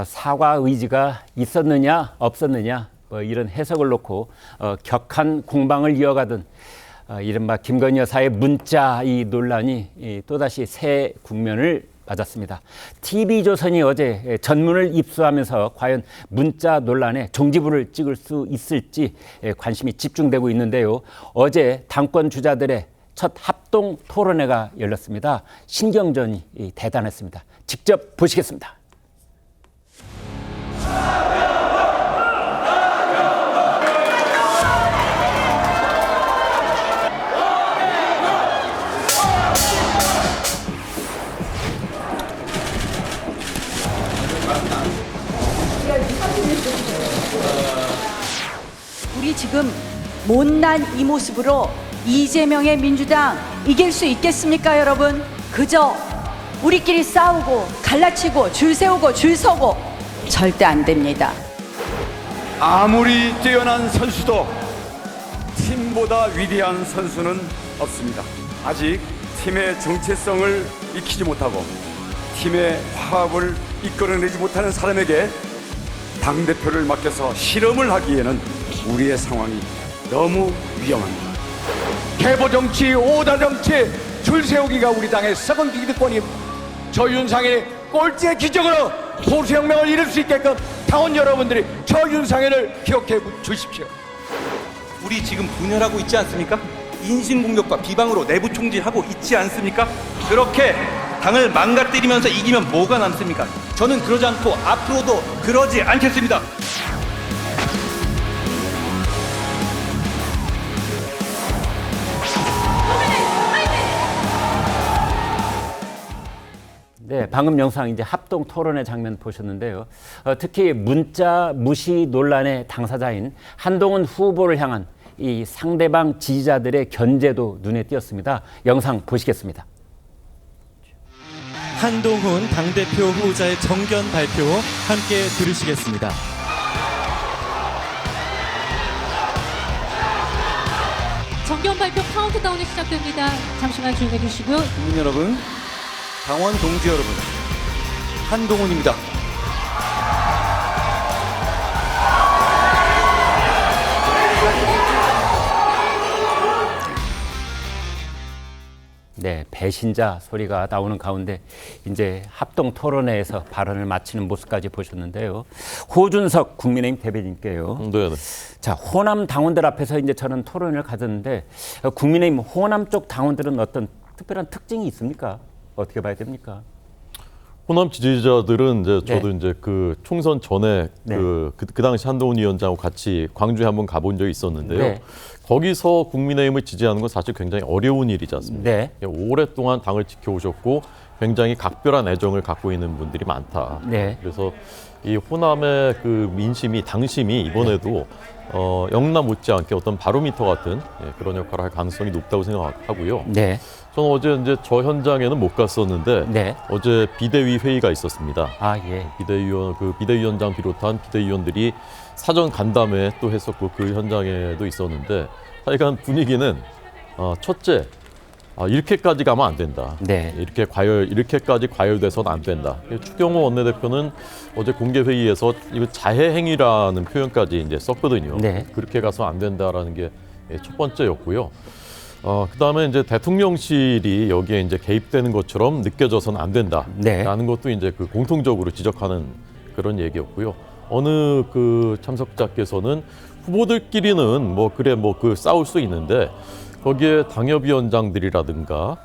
사과 의지가 있었느냐 없었느냐 뭐 이런 해석을 놓고 격한 공방을 이어가던 이른바 김건희 여사의 문자 이 논란이 또다시 새 국면을 맞았습니다. TV조선이 어제 전문을 입수하면서 과연 문자 논란에 종지부를 찍을 수 있을지 관심이 집중되고 있는데요. 어제 당권 주자들의 첫 합동 토론회가 열렸습니다. 신경전이 대단했습니다. 직접 보시겠습니다. 우리 지금 못난 이 모습으로 이재명의 민주당 이길 수 있겠습니까, 여러분? 그저 우리끼리 싸우고 갈라치고 줄 세우고 줄 서고 절대 안 됩니다. 아무리 뛰어난 선수도 팀보다 위대한 선수는 없습니다. 아직 팀의 정체성을 익히지 못하고 팀의 화합을 이끌어내지 못하는 사람에게 당대표를 맡겨서 실험을 하기에는 우리의 상황이 너무 위험합니다. 개보정치, 오다정치, 줄 세우기가 우리 당의 썩은 기득권이 저 윤상현의 꼴찌의 기적으로 보수혁명을 이룰 수 있게끔 당원 여러분들이 저 윤상현을 기억해 주십시오. 우리 지금 분열하고 있지 않습니까? 인신공격과 비방으로 내부 총질하고 있지 않습니까? 그렇게 당을 망가뜨리면서 이기면 뭐가 남습니까? 저는 그러지 않고 앞으로도 그러지 않겠습니다. 네, 방금 영상 이제 합동 토론회 장면 보셨는데요. 특히 문자 무시 논란의 당사자인 한동훈 후보를 향한 이 상대방 지지자들의 견제도 눈에 띄었습니다. 영상 보시겠습니다. 한동훈 당대표 후보자의 정견 발표 함께 들으시겠습니다. 정견 발표 카운트다운이 시작됩니다. 잠시만 조용해 주시고요. 국민 여러분, 당원 동지 여러분, 한동훈입니다. 네, 배신자 소리가 나오는 가운데 이제 합동 토론회에서 발언을 마치는 모습까지 보셨는데요. 호준석 국민의힘 대변인께요. 네네. 자, 호남 당원들 앞에서 이제 저는 토론을 가졌는데 국민의힘 호남 쪽 당원들은 어떤 특별한 특징이 있습니까? 어떻게 봐야 됩니까? 호남 지지자들은 이제 저도 네. 이제 그 총선 전에 네. 그 당시 한동훈 위원장하고 같이 광주에 한번 가본 적이 있었는데요. 네. 거기서 국민의힘을 지지하는 건 사실 굉장히 어려운 일이지 않습니까? 네. 오랫동안 당을 지켜오셨고 굉장히 각별한 애정을 갖고 있는 분들이 많다. 네. 그래서 이 호남의 그 민심이 당심이 이번에도 영남 못지않게 어떤 바로미터 같은 그런 역할을 할 가능성이 높다고 생각하고요. 네. 저는 어제 이제 저 현장에는 못 갔었는데 네. 어제 비대위 회의가 있었습니다. 아, 예. 비대위원장 비롯한 비대위원들이 사전 간담회 또 했었고 그 현장에도 있었는데 하여간 분위기는 첫째 이렇게까지 가면 안 된다. 네. 이렇게까지 과열돼서는 안 된다. 추경호 원내대표는 어제 공개 회의에서 이거 자해 행위라는 표현까지 이제 썼거든요. 네. 그렇게 가서 안 된다라는 게 첫 번째였고요. 그다음에 이제 대통령실이 여기에 이제 개입되는 것처럼 느껴져서는 안 된다라는 것도 이제 그 공통적으로 지적하는 그런 얘기였고요. 어느 그 참석자께서는 후보들끼리는 뭐 그 싸울 수 있는데 거기에 당협위원장들이라든가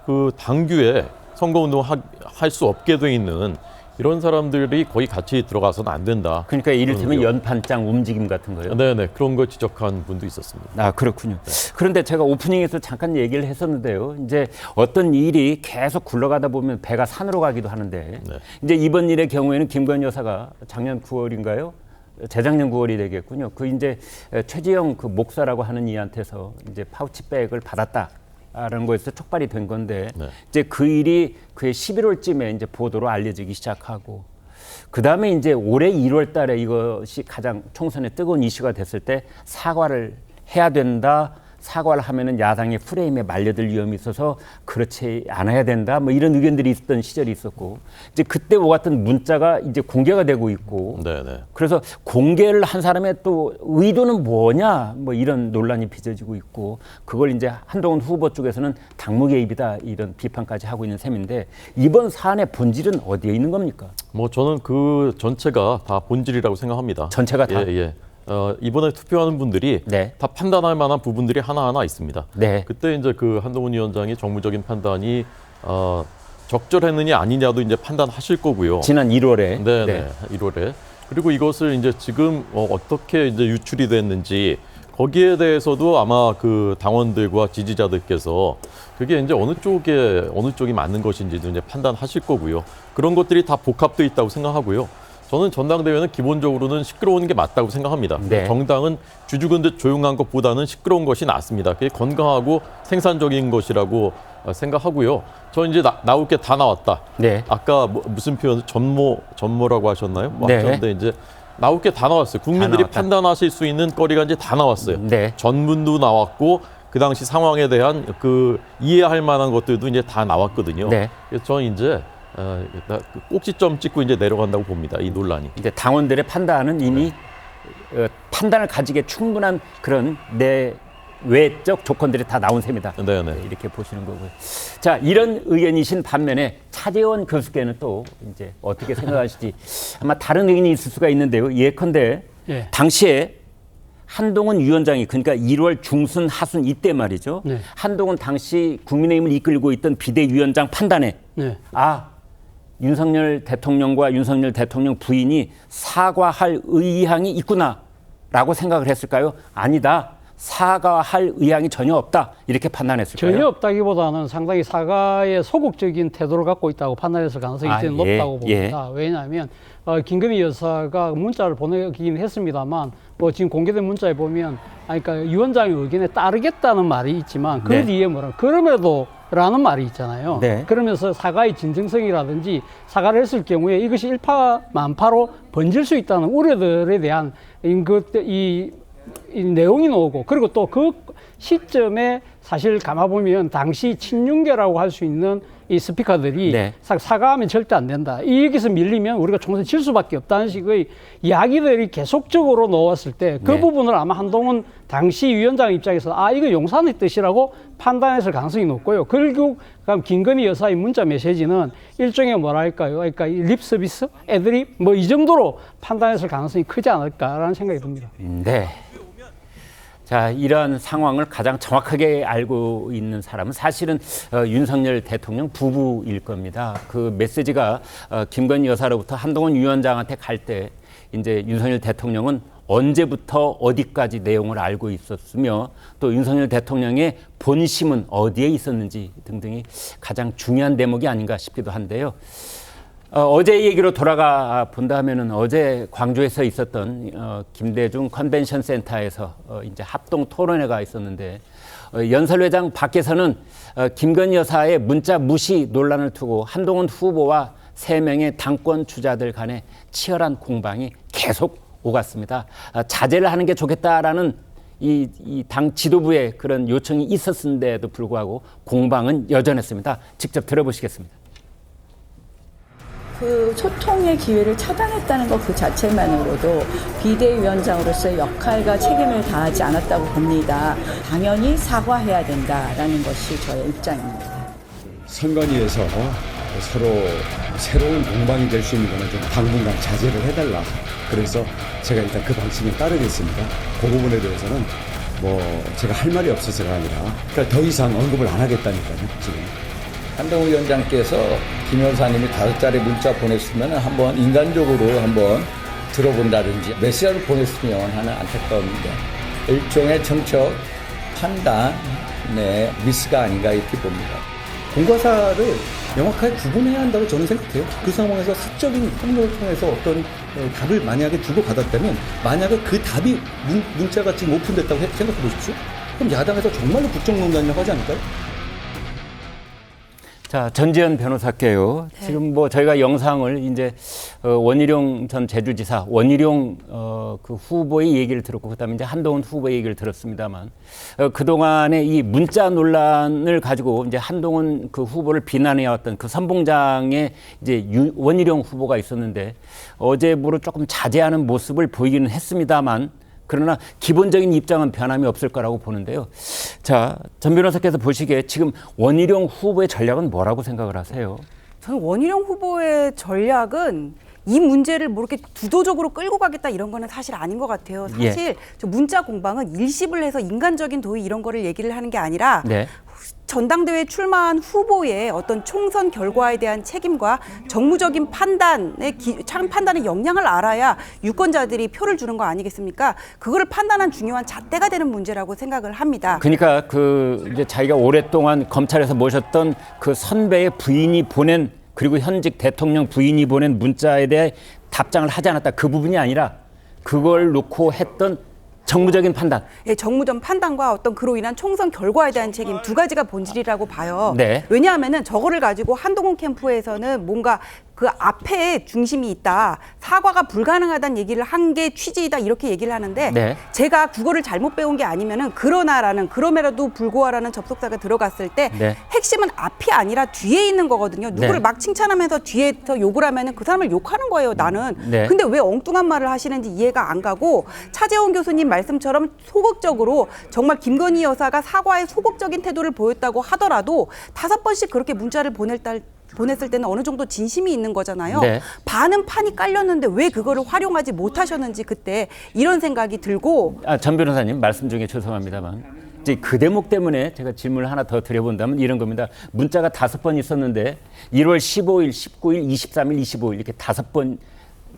그 당규에 선거운동 할 수 없게 돼 있는 이런 사람들이 거의 같이 들어가서는 안 된다. 그러니까 이를테면 연판장 움직임 같은 거요. 네네, 그런 걸 지적한 분도 있었습니다. 아, 그렇군요. 그런데 제가 오프닝에서 잠깐 얘기를 했었는데요. 이제 어떤 일이 계속 굴러가다 보면 배가 산으로 가기도 하는데 이제 이번 일의 경우에는 김건희 여사가 작년 9월인가요? 재작년 9월이 되겠군요. 그 이제 최지영 그 목사라고 하는 이한테서 이제 파우치백을 받았다. 라는 거에서 촉발이 된 건데 이제 그 일이 그해 11월쯤에 이제 보도로 알려지기 시작하고 그 다음에 이제 올해 1월 달에 이것이 가장 총선에 뜨거운 이슈가 됐을 때 사과를 해야 된다. 사과를 하면은 야당의 프레임에 말려들 위험이 있어서 그렇지 않아야 된다. 뭐 이런 의견들이 있었던 시절이 있었고 이제 그때 오갔던 문자가 이제 공개가 되고 있고 네네. 그래서 공개를 한 사람의 또 의도는 뭐냐 뭐 이런 논란이 빚어지고 있고 그걸 이제 한동훈 후보 쪽에서는 당무 개입이다 이런 비판까지 하고 있는 셈인데 이번 사안의 본질은 어디에 있는 겁니까? 뭐 저는 그 전체가 다 본질이라고 생각합니다. 전체가 다? 예. 이번에 투표하는 분들이 네. 다 판단할 만한 부분들이 하나하나 있습니다. 네. 그때 이제 그 한동훈 위원장이 정무적인 판단이 적절했느냐 아니냐도 이제 판단하실 거고요. 지난 1월에. 네. 1월에. 그리고 이것을 이제 지금 어떻게 이제 유출이 됐는지 거기에 대해서도 아마 그 당원들과 지지자들께서 그게 이제 어느 쪽이 맞는 것인지도 이제 판단하실 거고요. 그런 것들이 다 복합돼 있다고 생각하고요. 저는 전당대회는 기본적으로는 시끄러운 게 맞다고 생각합니다. 네. 정당은 주죽은 듯 조용한 것보다는 시끄러운 것이 낫습니다. 그게 건강하고 생산적인 것이라고 생각하고요. 저 이제 나올 게 다 나왔다. 네. 아까 무슨 표현 전모라고 하셨나요? 네. 하셨는데 이제 나올 게 다 나왔어요. 국민들이 나왔다. 판단하실 수 있는 거리가 이제 다 나왔어요. 네. 전문도 나왔고 그 당시 상황에 대한 그 이해할 만한 것들도 이제 다 나왔거든요. 네. 그래서 저는 이제 꼭지점 찍고 이제 내려간다고 봅니다. 이 논란이. 이제 당원들의 판단은 이미 판단을 가지기에 충분한 그런 내외적 조건들이 다 나온 셈이다. 네네. 이렇게 보시는 거고요. 자, 이런 의견이신 반면에 차재원 교수께는 또 이제 어떻게 생각하실지 아마 다른 의견이 있을 수가 있는데요. 예컨대 예. 당시에 한동훈 위원장이 그러니까 1월 중순 하순 이때 말이죠. 네. 한동훈 당시 국민의힘을 이끌고 있던 비대위원장 판단에 네. 윤석열 대통령과 윤석열 대통령 부인이 사과할 의향이 있구나라고 생각을 했을까요? 아니다. 사과할 의향이 전혀 없다. 이렇게 판단했을까요? 전혀 없다기보다는 상당히 사과에 소극적인 태도를 갖고 있다고 판단했을 가능성이 굉장히 높다고 봅니다. 왜냐하면 김건희 여사가 문자를 보내긴 했습니다만 뭐 지금 공개된 문자에 보면 그러니까 위원장의 의견에 따르겠다는 말이 있지만 그 네. 뒤에 그럼에도 라는 말이 있잖아요. 네. 그러면서 사과의 진정성이라든지 사과를 했을 경우에 이것이 일파만파로 번질 수 있다는 우려들에 대한 이 내용이 나오고 그리고 또 그 시점에 사실 감아보면 당시 친윤계라고 할 수 있는 이 스피커들이 네. 사과하면 절대 안 된다. 여기서 밀리면 우리가 총선 질 수밖에 없다는 식의 이야기들이 계속적으로 나왔을 때 그 네. 부분을 아마 한동훈 당시 위원장 입장에서 이거 용산의 뜻이라고 판단했을 가능성이 높고요. 결국 김건희 여사의 문자 메시지는 일종의 뭐랄까요? 그러니까 립 서비스, 애드립 뭐 이 정도로 판단했을 가능성이 크지 않을까라는 생각이 듭니다. 네. 자, 이러한 상황을 가장 정확하게 알고 있는 사람은 사실은 윤석열 대통령 부부일 겁니다. 그 메시지가 김건희 여사로부터 한동훈 위원장한테 갈 때 이제 윤석열 대통령은 언제부터 어디까지 내용을 알고 있었으며 또 윤석열 대통령의 본심은 어디에 있었는지 등등이 가장 중요한 대목이 아닌가 싶기도 한데요. 어제 얘기로 돌아가 본다 하면은 어제 광주에서 있었던 김대중 컨벤션 센터에서 이제 합동 토론회가 있었는데 연설회장 밖에서는 김건희 여사의 문자 무시 논란을 두고 한동훈 후보와 3명의 당권 주자들 간의 치열한 공방이 계속 오갔습니다. 자제를 하는 게 좋겠다라는 이 당 지도부의 그런 요청이 있었는데도 불구하고 공방은 여전했습니다. 직접 들어보시겠습니다. 그 소통의 기회를 차단했다는 것 그 자체만으로도 비대위원장으로서의 역할과 책임을 다하지 않았다고 봅니다. 당연히 사과해야 된다라는 것이 저의 입장입니다. 선관위에서 서로 새로운 공방이 될 수 있는 거는 좀 당분간 자제를 해달라. 그래서 제가 일단 그 방침에 따르겠습니다. 그 부분에 대해서는 뭐 제가 할 말이 없어서가 아니라 그러니까 더 이상 언급을 안 하겠다니까요. 지금. 한동훈 위원장께서 김 여사님이 5자리 문자 보냈으면 한번 인간적으로 한번 들어본다든지 메시지를 보냈으면 하는 안타까움인데 일종의 정책 판단의 미스가 아닌가 이렇게 봅니다. 공과사를 명확하게 구분해야 한다고 저는 생각해요. 그 상황에서 사적인 폭로를 통해서 어떤 답을 만약에 주고받았다면 만약에 그 답이 문자가 지금 오픈됐다고 생각해 보십시오. 그럼 야당에서 정말로 국정농단이라고 하지 않을까요? 자, 전지현 변호사께요. 네. 지금 뭐 저희가 영상을 이제 원희룡 전 제주지사, 원희룡 그 후보의 얘기를 들었고, 그다음에 이제 한동훈 후보의 얘기를 들었습니다만, 그동안의 이 문자 논란을 가지고 이제 한동훈 그 후보를 비난해왔던 그 선봉장에 이제 원희룡 후보가 있었는데, 어제부로 조금 자제하는 모습을 보이기는 했습니다만, 그러나 기본적인 입장은 변함이 없을 거라고 보는데요. 자, 전 변호사께서 보시기에 지금 원희룡 후보의 전략은 뭐라고 생각을 하세요? 저는 원희룡 후보의 전략은 이 문제를 뭐 이렇게 주도적으로 끌고 가겠다 이런 거는 사실 아닌 것 같아요. 사실 저 문자 공방은 일십을 해서 인간적인 도의 이런 거를 얘기를 하는 게 아니라 네. 전당대회에 출마한 후보의 어떤 총선 결과에 대한 책임과 정무적인 판단의 역량을 알아야 유권자들이 표를 주는 거 아니겠습니까? 그거를 판단한 중요한 잣대가 되는 문제라고 생각을 합니다. 그러니까 그 이제 자기가 오랫동안 검찰에서 모셨던 그 선배의 부인이 보낸, 그리고 현직 대통령 부인이 보낸 문자에 대해 답장을 하지 않았다, 그 부분이 아니라 그걸 놓고 했던 정무적인 판단. 예, 정무적 판단과 어떤 그로 인한 총선 결과에 대한 책임 두 가지가 본질이라고 봐요. 네. 왜냐하면은 저거를 가지고 한동훈 캠프에서는 뭔가 그 앞에 중심이 있다, 사과가 불가능하다는 얘기를 한 게 취지이다 이렇게 얘기를 하는데 네. 제가 국어를 잘못 배운 게 아니면은 그럼에도 불구하고라는 접속사가 들어갔을 때 네. 핵심은 앞이 아니라 뒤에 있는 거거든요. 누구를 네. 막 칭찬하면서 뒤에서 욕을 하면은 그 사람을 욕하는 거예요, 나는. 네. 근데 왜 엉뚱한 말을 하시는지 이해가 안 가고, 차재원 교수님 말씀처럼 소극적으로 정말 김건희 여사가 사과에 소극적인 태도를 보였다고 하더라도 5번씩 그렇게 문자를 보냈을 때는 어느 정도 진심이 있는 거잖아요. 네. 반은 판이 깔렸는데 왜 그거를 활용하지 못하셨는지 그때 이런 생각이 들고. 전 변호사님 말씀 중에 죄송합니다만, 이제 그 대목 때문에 제가 질문을 하나 더 드려본다면 이런 겁니다. 문자가 5번 있었는데 1월 15일, 19일, 23일, 25일 이렇게 5번,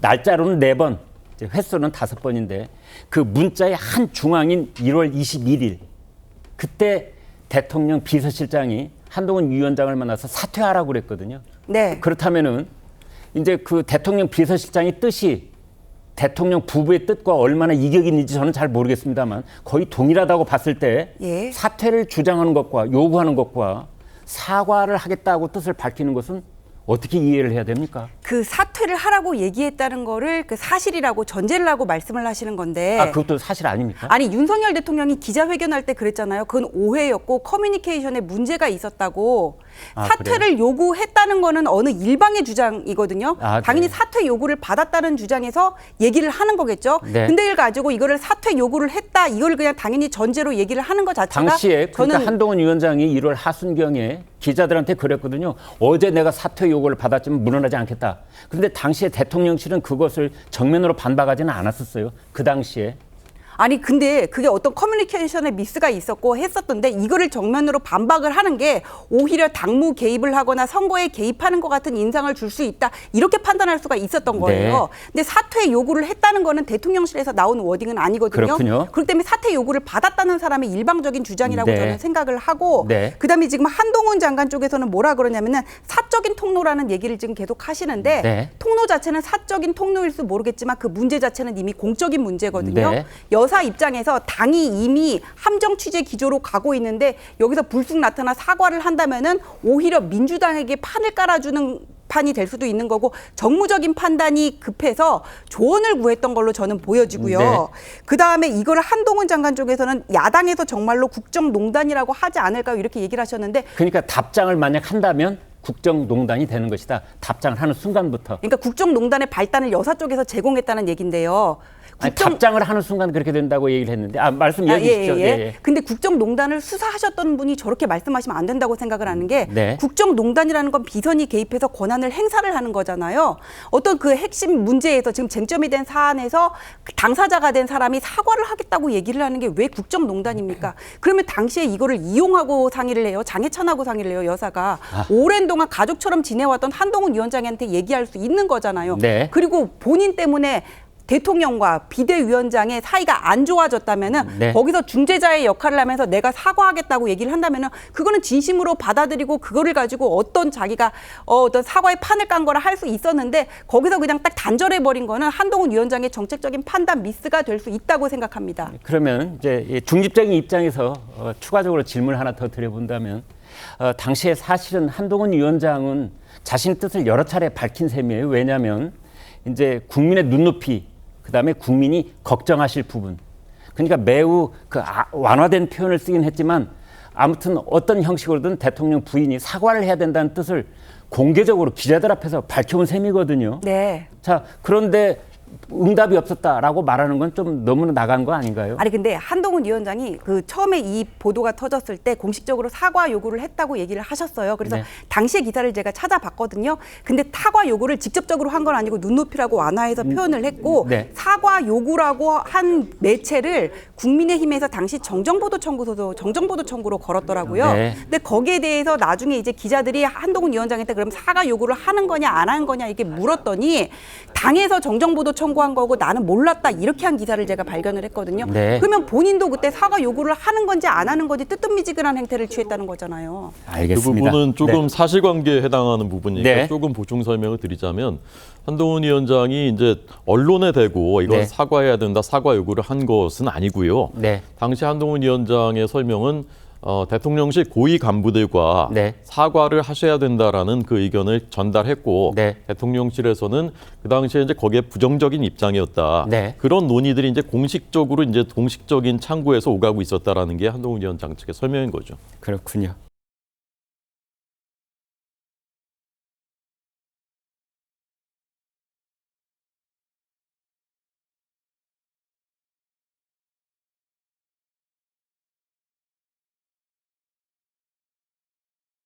날짜로는 4번, 횟수는 5번인데 그 문자의 한 중앙인 1월 21일, 그때 대통령 비서실장이 한동훈 위원장을 만나서 사퇴하라고 그랬거든요. 네. 그렇다면은 이제 그 대통령 비서실장의 뜻이 대통령 부부의 뜻과 얼마나 이격이 있는지 저는 잘 모르겠습니다만 거의 동일하다고 봤을 때 사퇴를 주장하는 것과 요구하는 것과 사과를 하겠다고 뜻을 밝히는 것은 어떻게 이해를 해야 됩니까? 그 사퇴를 하라고 얘기했다는 거를 그 사실이라고 전제를 하고 말씀을 하시는 건데. 그것도 사실 아닙니까? 아니, 윤석열 대통령이 기자회견할 때 그랬잖아요. 그건 오해였고 커뮤니케이션에 문제가 있었다고. 사퇴를 그래요? 요구했다는 거는 어느 일방의 주장이거든요. 당연히 사퇴 요구를 받았다는 주장에서 얘기를 하는 거겠죠. 네. 근데 이걸 가지고 이거를 사퇴 요구를 했다, 이걸 그냥 당연히 전제로 얘기를 하는 것 자체가 당시에 그러니까 저는 한동훈 위원장이 1월 하순경에 기자들한테 그랬거든요. 어제 내가 사퇴 요구를 받았지만 물러나지 않겠다. 그런데 당시에 대통령실은 그것을 정면으로 반박하지는 않았었어요. 그 당시에. 아니 근데 그게 어떤 커뮤니케이션에 미스가 있었고 했었던데 이거를 정면으로 반박을 하는 게 오히려 당무 개입을 하거나 선거에 개입하는 것 같은 인상을 줄 수 있다, 이렇게 판단할 수가 있었던 거예요. 네. 근데 사퇴 요구를 했다는 거는 대통령실에서 나온 워딩은 아니거든요. 그렇군요. 그렇기 때문에 사퇴 요구를 받았다는 사람의 일방적인 주장이라고 네. 저는 생각을 하고 네. 그다음에 지금 한동훈 장관 쪽에서는 뭐라 그러냐면은 사적인 통로라는 얘기를 지금 계속 하시는데 네. 통로 자체는 사적인 통로일지 모르겠지만 그 문제 자체는 이미 공적인 문제거든요. 네. 여사 입장에서 당이 이미 함정 취재 기조로 가고 있는데 여기서 불쑥 나타나 사과를 한다면은 오히려 민주당에게 판을 깔아주는 판이 될 수도 있는 거고, 정무적인 판단이 급해서 조언을 구했던 걸로 저는 보여지고요. 네. 그다음에 이거를 한동훈 장관 쪽에서는 야당에서 정말로 국정농단이라고 하지 않을까요? 이렇게 얘기를 하셨는데, 그러니까 답장을 만약 한다면 국정농단이 되는 것이다. 답장을 하는 순간부터. 그러니까 국정농단의 발단을 여사 쪽에서 제공했다는 얘기인데요. 아니, 답장을 하는 순간 그렇게 된다고 얘기를 했는데 말씀 이어주시죠. 예. 근데 국정농단을 수사하셨던 분이 저렇게 말씀하시면 안 된다고 생각을 하는 게 네. 국정농단이라는 건 비선이 개입해서 권한을 행사를 하는 거잖아요. 어떤 그 핵심 문제에서 지금 쟁점이 된 사안에서 당사자가 된 사람이 사과를 하겠다고 얘기를 하는 게 왜 국정농단입니까? 그러면 당시에 이거를 이용하고 상의를 해요. 장해찬하고 상의를 해요. 여사가. 오랜 동안 가족처럼 지내왔던 한동훈 위원장한테 얘기할 수 있는 거잖아요. 네. 그리고 본인 때문에 대통령과 비대위원장의 사이가 안 좋아졌다면은 네. 거기서 중재자의 역할을 하면서 내가 사과하겠다고 얘기를 한다면은 그거는 진심으로 받아들이고 그거를 가지고 어떤 자기가 어떤 사과의 판을 깐 거라 할 수 있었는데 거기서 그냥 딱 단절해 버린 거는 한동훈 위원장의 정책적인 판단 미스가 될 수 있다고 생각합니다. 그러면 이제 중립적인 입장에서 추가적으로 질문을 하나 더 드려본다면 당시에 사실은 한동훈 위원장은 자신 뜻을 여러 차례 밝힌 셈이에요. 왜냐하면 이제 국민의 눈높이, 그다음에 국민이 걱정하실 부분. 그러니까 매우 완화된 표현을 쓰긴 했지만 아무튼 어떤 형식으로든 대통령 부인이 사과를 해야 된다는 뜻을 공개적으로 기자들 앞에서 밝혀온 셈이거든요. 네. 자, 그런데 응답이 없었다라고 말하는 건 좀 너무 나간 거 아닌가요? 아니 근데 한동훈 위원장이 그 처음에 이 보도가 터졌을 때 공식적으로 사과 요구를 했다고 얘기를 하셨어요. 그래서 네. 당시의 기사를 제가 찾아봤거든요. 근데 사과 요구를 직접적으로 한 건 아니고 눈높이라고 완화해서 표현을 했고 네. 사과 요구라고 한 매체를 국민의힘에서 당시 정정보도 청구로 걸었더라고요. 네. 근데 거기에 대해서 나중에 이제 기자들이 한동훈 위원장한테 그럼 사과 요구를 하는 거냐 안 하는 거냐 이렇게 물었더니 당에서 정정보도 청구한 거고 나는 몰랐다 이렇게 한 기사를 제가 발견을 했거든요. 네. 그러면 본인도 그때 사과 요구를 하는 건지 안 하는 건지 뜨뜻미지근한 행태를 취했다는 거잖아요. 알겠습니다. 그 부분은 조금 네. 사실관계에 해당하는 부분이니까 네. 조금 보충 설명을 드리자면 한동훈 위원장이 이제 언론에 대고 이건 네. 사과해야 된다, 사과 요구를 한 것은 아니고요. 네. 당시 한동훈 위원장의 설명은 대통령실 고위 간부들과 네. 사과를 하셔야 된다라는 그 의견을 전달했고 네. 대통령실에서는 그 당시에 이제 거기에 부정적인 입장이었다. 네. 그런 논의들이 이제 공식적인 창구에서 오가고 있었다라는 게 한동훈 위원장 측의 설명인 거죠. 그렇군요.